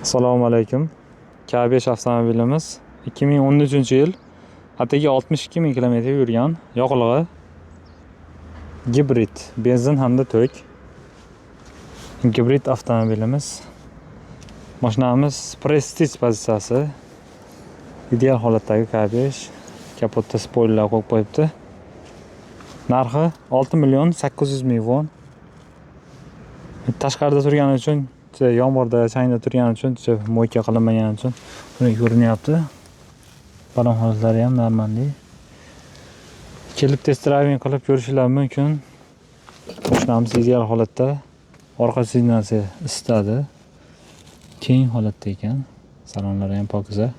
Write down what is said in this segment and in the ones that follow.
Assalomu alaykum. K5 avtomobilimiz 2013-yil atigi 62 ming kilometr yurgan, yoqilg'i, gibrid, benzin hamda tok. Gibrid avtomobilimiz. Mashinamiz Prestige pozitsiyasi. Ideal holatdagi K5. Kapotda spoiler qo'yib qo'yibdi. Narxi 6.800.000 won. Tashqarida turgani uchun, yomg'irda, changda turgani uchun, mo'yka qilinmagani uchun buni ko'rinyapti. Balon holatlari ham normalniy. Kelib test driving qilib ko'rishingiz mumkin. Mashinamiz ideal holatda. Orqa signalsi isitadi. Keng holatda ekan. Salonlari ham pokiza.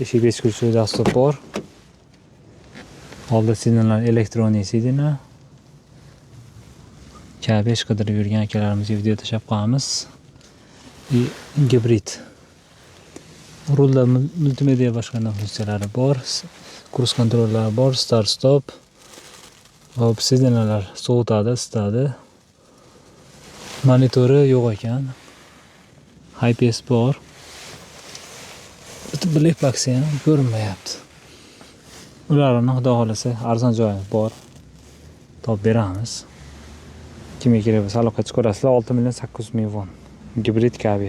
Eshik beshikli dastur bor. Oldi signallar elektronik signal. K5 qidirib yurgan akalarimizga video tashlab qo'yamiz. Gibrid. Rulda multimedia boshqarma funksiyalari bor. Cruise kontrollari bor, start stop. Hop, signallar sovutadi, isitadi. Monitori yo'q ekan. IPS bor. Black box ham ko'rinmayapti. Ularni xudo xolasa arzon joyi bor. Topib beramiz. Kimga kerak bo'lsa aloqa chiqarasizlar. 6.800.000 won. Gibrid K5.